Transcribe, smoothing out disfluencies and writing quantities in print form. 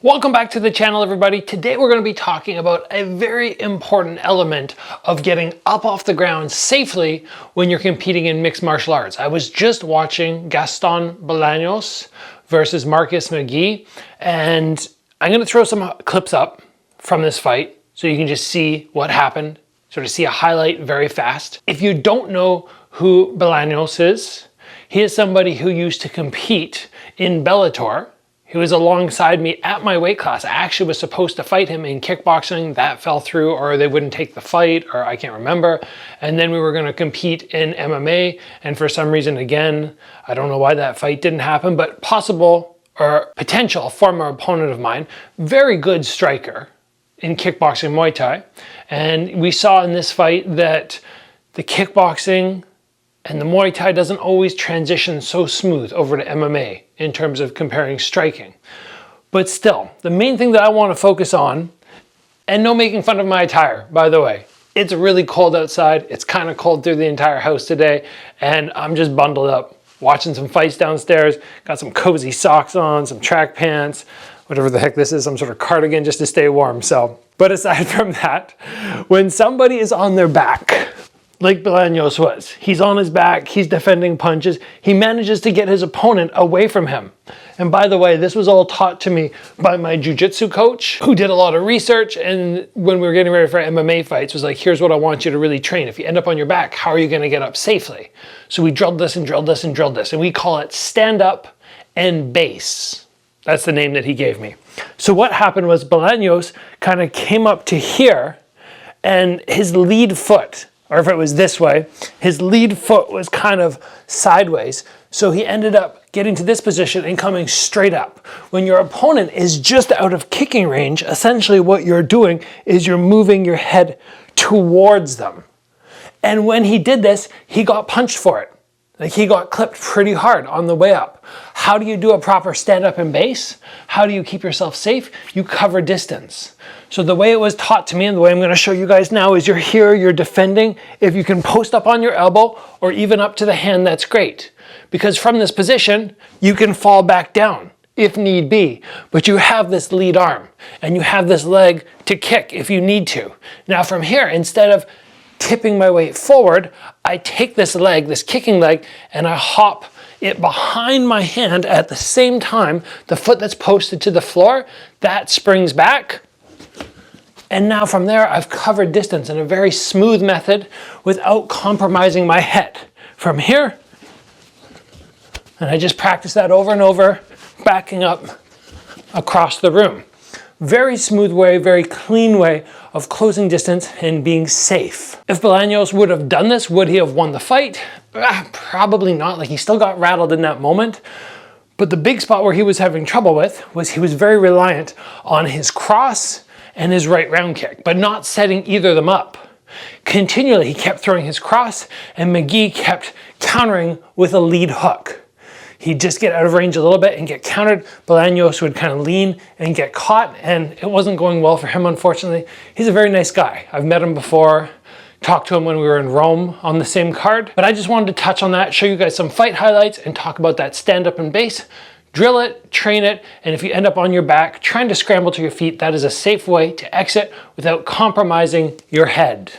Welcome back to the channel, everybody. Today we're going to be talking about a very important element of getting up off the ground safely when you're competing in mixed martial arts. I was just watching Gaston Bolanos versus Marcus McGhee, and I'm going to throw some clips up from this fight so you can just see what happened, sort of see a highlight very fast. If you don't know who Bolanos is, he is somebody who used to compete in Bellator. He was alongside me at my weight class. I actually was supposed to fight him in kickboxing. That fell through, or they wouldn't take the fight, or I can't remember. And then we were going to compete in MMA. And for some reason, again, I don't know why that fight didn't happen, but possible or potential former opponent of mine, very good striker in kickboxing Muay Thai. And we saw in this fight that the kickboxing and the Muay Thai doesn't always transition so smooth over to MMA in terms of comparing striking. But still, the main thing that I want to focus on, and no making fun of my attire, by the way. It's really cold outside. It's kind of cold through the entire house today, and I'm just bundled up, watching some fights downstairs. Got some cozy socks on, some track pants, whatever the heck this is, some sort of cardigan just to stay warm. But aside from that, when somebody is on their back, like Bolanos was. He's on his back, he's defending punches, he manages to get his opponent away from him. And by the way, this was all taught to me by my jiu-jitsu coach, who did a lot of research, and when we were getting ready for MMA fights, was like, here's what I want you to really train. If you end up on your back, how are you gonna get up safely? So we drilled this and drilled this and drilled this, and we call it stand up and base. That's the name that he gave me. So what happened was Bolanos kind of came up to here, and his lead foot, or if it was this way, his lead foot was kind of sideways. So he ended up getting to this position and coming straight up. When your opponent is just out of kicking range, essentially what you're doing is you're moving your head towards them. And when he did this, he got punched for it. Like, he got clipped pretty hard on the way up. How do you do a proper stand up and base? How do you keep yourself safe? You cover distance. So the way it was taught to me, and the way I'm going to show you guys now, is you're here, you're defending. If you can post up on your elbow or even up to the hand, that's great. Because from this position, you can fall back down if need be. But you have this lead arm and you have this leg to kick if you need to. Now from here, instead of tipping my weight forward, I take this leg, this kicking leg, and I hop it behind my hand at the same time. The foot that's posted to the floor, that springs back. And now from there, I've covered distance in a very smooth method without compromising my head. From here, and I just practice that over and over, backing up across the room. Very smooth way, very clean way of closing distance and being safe. If Bolanos would have done this, would he have won the fight? Probably not. Like, he still got rattled in that moment. But the big spot where he was having trouble with was he was very reliant on his cross and his right round kick, but not setting either of them up. Continually, he kept throwing his cross, and McGhee kept countering with a lead hook. He'd just get out of range a little bit and get countered. Bolanos would kind of lean and get caught, and it wasn't going well for him, unfortunately. He's a very nice guy. I've met him before, talked to him when we were in Rome on the same card. But I just wanted to touch on that, show you guys some fight highlights, and talk about that stand up and base. Drill it, train it, and if you end up on your back trying to scramble to your feet, that is a safe way to exit without compromising your head.